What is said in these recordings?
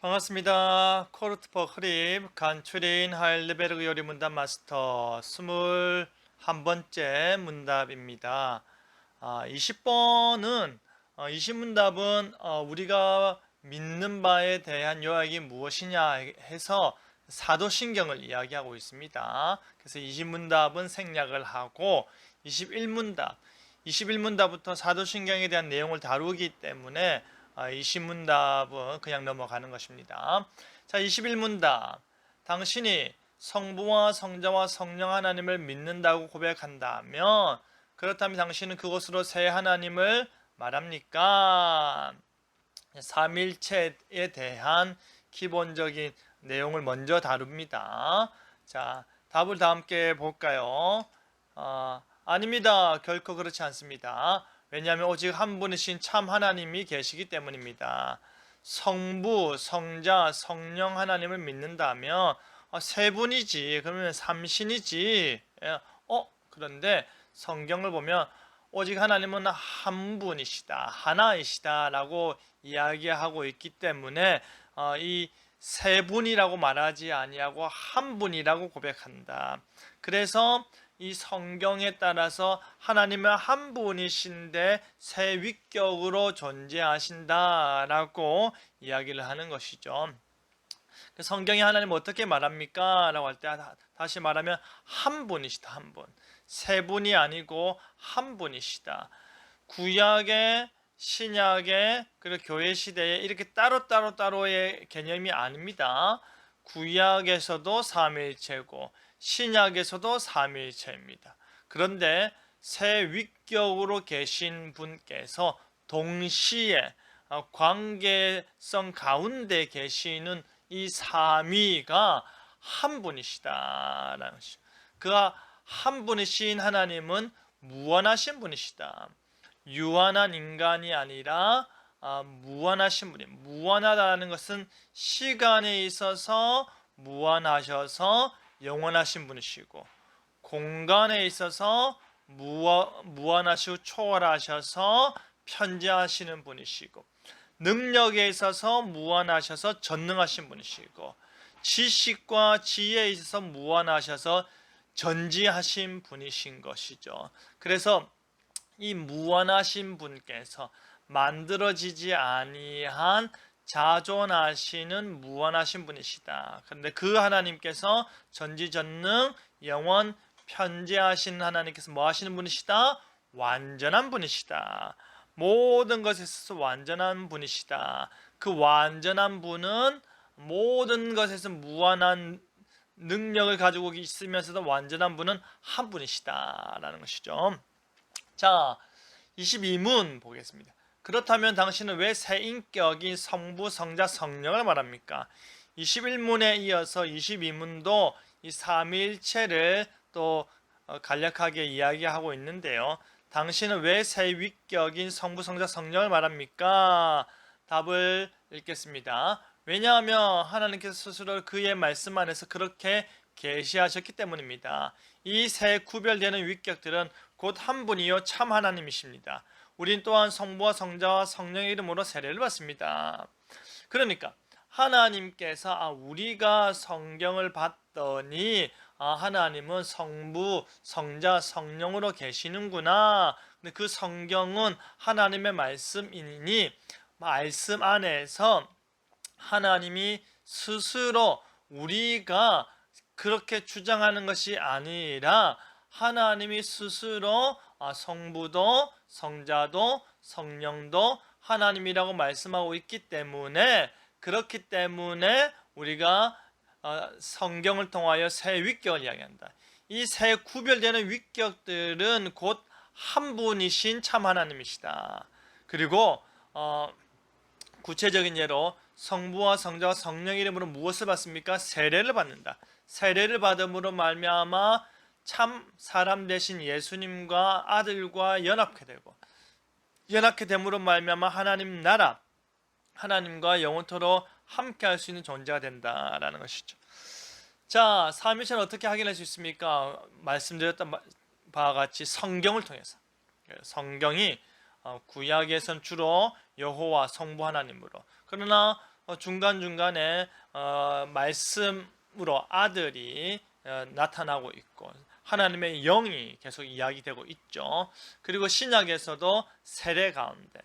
반갑습니다. 코르트퍼 크립 간추린 하일리베르그 요리 문답 마스터 21번째 문답입니다. 20번은 20문답은 우리가 믿는 바에 대한 요약이 무엇이냐 해서 사도신경을 이야기하고 있습니다. 그래서 20문답은 생략을 하고 21문답부터 사도신경에 대한 내용을 다루기 때문에 20문답은 그냥 넘어가는 것입니다. 자, 21문답. 당신이 성부와 성자와 성령 하나님을 믿는다고 고백한다면 그렇다면 당신은 그것으로 세 하나님을 말합니까? 삼일체에 대한 기본적인 내용을 먼저 다룹니다. 자, 답을 다 함께 볼까요? 아닙니다. 결코 그렇지 않습니다. 왜냐하면 오직 한 분이신 참 하나님이 계시기 때문입니다. 성부, 성자, 성령 하나님을 믿는다면 세 분이지, 그러면 삼신이지. 그런데 성경을 보면 오직 하나님은 한 분이시다, 하나이시다 라고 이야기하고 있기 때문에 이 세 분이라고 말하지 아니하고 한 분이라고 고백한다. 그래서 이 성경에 따라서 하나님은 한 분이신데 세 위격으로 존재하신다라고 이야기를 하는 것이죠. 성경이 하나님 어떻게 말합니까? 라고 할 때 다시 말하면 한 분이시다. 한 분. 세 분이 아니고 한 분이시다. 구약의 신약의 그리고 교회 시대에 이렇게 따로의 개념이 아닙니다. 구약에서도 삼위일체고 신약에서도 삼위일체입니다. 그런데 세 위격으로 계신 분께서 동시에 관계성 가운데 계시는 이 삼위가 한 분이시다라는 것이죠. 그가 한 분이신 하나님은 무한하신 분이시다. 유한한 인간이 아니라 무한하신 분이, 무한하다는 것은 시간에 있어서 무한하셔서 영원하신 분이시고, 공간에 있어서 무한하시고 초월하셔서 편재하시는 분이시고, 능력에 있어서 무한하셔서 전능하신 분이시고, 지식과 지혜에 있어서 무한하셔서 전지하신 분이신 것이죠. 그래서 이 무한하신 분께서 만들어지지 아니한 자존하시는 무한하신 분이시다. 그런데 그 하나님께서 전지전능 영원 편재하시는 하나님께서 뭐 하시는 분이시다? 완전한 분이시다. 모든 것에 있어서 완전한 분이시다. 그 완전한 분은 모든 것에서 무한한 능력을 가지고 있으면서도 완전한 분은 한 분이시다라는 것이죠. 자, 22문 보겠습니다. 그렇다면 당신은 왜 세인격인 성부, 성자, 성령을 말합니까? 21문에 이어서 22문도 이 삼위일체를 또 간략하게 이야기하고 있는데요. 당신은 왜 세위격인 성부, 성자, 성령을 말합니까? 답을 읽겠습니다. 왜냐하면 하나님께서 스스로 그의 말씀 안에서 그렇게 계시하셨기 때문입니다. 이 세 구별되는 위격들은 곧 한 분이요 참 하나님이십니다. 우린 또한 성부와 성자와 성령의 이름으로 세례를 받습니다. 그러니까 하나님께서 우리가 성경을 봤더니 하나님은 성부, 성자, 성령으로 계시는구나. 근데 그 성경은 하나님의 말씀이니 말씀 안에서 하나님이 스스로 우리가 그렇게 주장하는 것이 아니라 하나님이 스스로 성부도 성자도 성령도 하나님이라고 말씀하고 있기 때문에 그렇기 때문에 우리가 성경을 통하여 세 위격을 이야기한다. 이 세 구별되는 위격들은 곧 한 분이신 참 하나님이시다. 그리고 구체적인 예로 성부와 성자와 성령 이름으로 무엇을 받습니까? 세례를 받는다. 세례를 받음으로 말미암아 참 사람 되신 예수님과 아들과 연합게 되고 연합게 됨으로 말미암아 하나님 나라 하나님과 영원토록 함께 할 수 있는 존재가 된다라는 것이죠. 자, 삼위일체는 어떻게 확인할 수 있습니까? 말씀드렸던 바와 같이 성경을 통해서. 성경이 구약에선 주로 여호와 성부 하나님으로, 그러나 중간중간에 말씀으로 아들이 나타나고 있고 하나님의 영이 계속 이야기되고 있죠. 그리고 신약에서도 세례 가운데,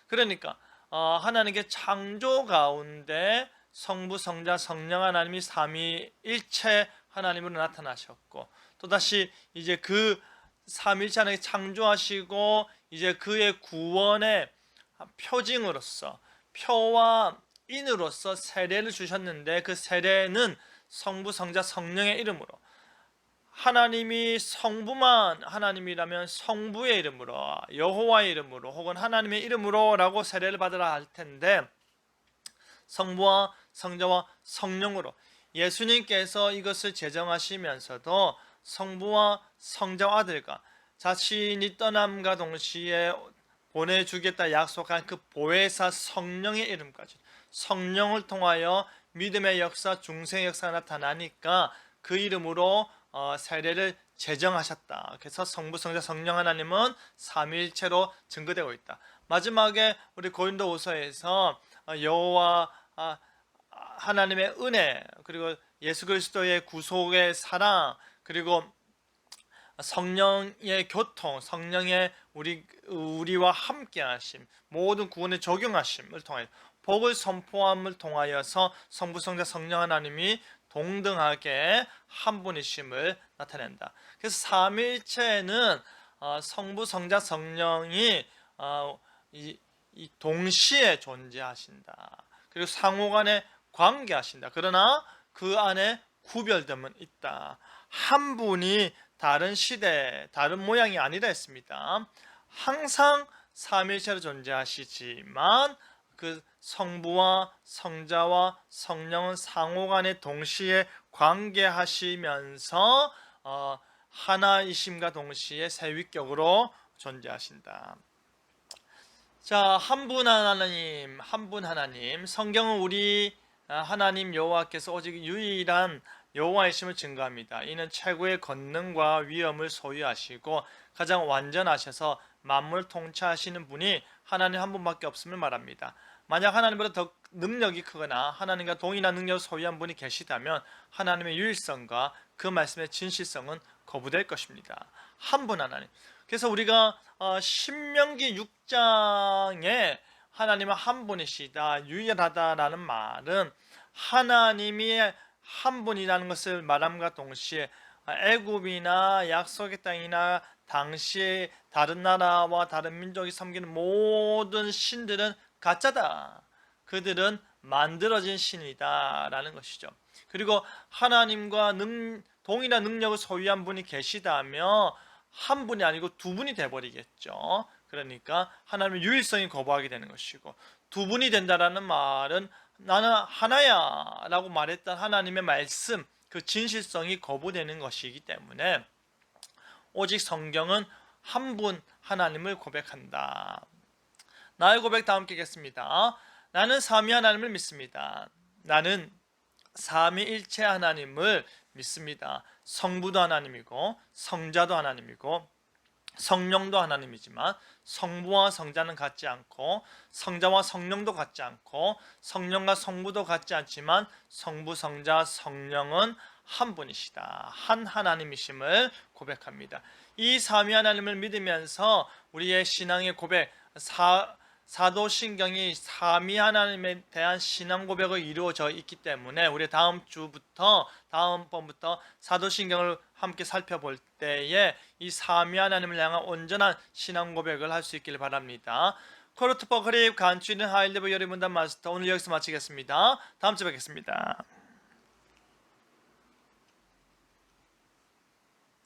그러니까 하나님께 창조 가운데 성부, 성자, 성령 하나님이 삼위일체 하나님으로 나타나셨고, 또다시 이제 그 삼위일체 하나님이 창조하시고 이제 그의 구원의 표징으로서, 표와 인으로서 세례를 주셨는데, 그 세례는 성부, 성자, 성령의 이름으로, 하나님이 성부만 하나님이라면 성부의 이름으로, 여호와의 이름으로 혹은 하나님의 이름으로라고 세례를 받으라 할 텐데, 성부와 성자와 성령으로 예수님께서 이것을 제정하시면서도 성부와 성자와 아들과 자신이 떠남과 동시에 보내주겠다 약속한 그 보혜사 성령의 이름까지, 성령을 통하여 믿음의 역사, 중생의 역사가 나타나니까 그 이름으로 세례를 제정하셨다. 그래서 성부, 성자, 성령 하나님은 삼위일체로 증거되고 있다. 마지막에 우리 고린도후서에서 여호와 하나님의 은혜, 그리고 예수 그리스도의 구속의 사랑, 그리고 성령의 교통, 성령의 우리와 함께하심, 모든 구원에 적용하심을 통하여 복을 선포함을 통하여서 성부, 성자, 성령 하나님이 동등하게 한 분이심을 나타낸다. 그래서 삼위일체는 성부, 성자, 성령이 동시에 존재하신다. 그리고 상호간에 관계하신다. 그러나 그 안에 구별됨은 있다. 한 분이 다른 시대, 다른 모양이 아니라 했습니다. 항상 삼위일체로 존재하시지만 그 성부와 성자와 성령은 상호간에 동시에 관계하시면서 하나이심과 동시에 세위격으로 존재하신다. 자, 한 분 하나님, 한 분 하나님. 성경은 우리 하나님 여호와께서 오직 유일한 여호와이심을 증거합니다. 이는 최고의 권능과 위엄을 소유하시고 가장 완전하셔서 만물 통치하시는 분이 하나님 한 분밖에 없음을 말합니다. 만약 하나님보다 더 능력이 크거나 하나님과 동일한 능력을 소유한 분이 계시다면 하나님의 유일성과 그 말씀의 진실성은 거부될 것입니다. 한 분 하나님. 그래서 우리가 신명기 6장에 하나님은 한 분이시다, 유일하다라는 말은 하나님이 한 분이라는 것을 말함과 동시에 애굽이나 약속의 땅이나 당시에 다른 나라와 다른 민족이 섬기는 모든 신들은 가짜다, 그들은 만들어진 신이다 라는 것이죠. 그리고 하나님과 동일한 능력을 소유한 분이 계시다면 한 분이 아니고 두 분이 돼버리겠죠. 그러니까 하나님의 유일성이 거부하게 되는 것이고, 두 분이 된다라는 말은 나는 하나야 라고 말했던 하나님의 말씀, 그 진실성이 거부되는 것이기 때문에 오직 성경은 한 분 하나님을 고백한다. 나의 고백 다 함께 하겠습니다. 나는 삼위 하나님을 믿습니다. 나는 삼위일체 하나님을 믿습니다. 성부도 하나님이고 성자도 하나님이고 성령도 하나님이지만 성부와 성자는 같지 않고 성자와 성령도 같지 않고 성령과 성부도 같지 않지만 성부, 성자, 성령은 한 분이시다. 한 하나님이심을 고백합니다. 이 삼위 하나님을 믿으면서 우리의 신앙의 고백, 사도신경이 삼위 하나님에 대한 신앙 고백을 이루어져 있기 때문에 우리 다음번부터 사도신경을 함께 살펴볼 때에 이 삼위 하나님을 향한 온전한 신앙 고백을 할 수 있기를 바랍니다. 코르트퍼 크립 간추는 하일리버 여리문단 마스터, 오늘 여기서 마치겠습니다. 다음 주에 뵙겠습니다.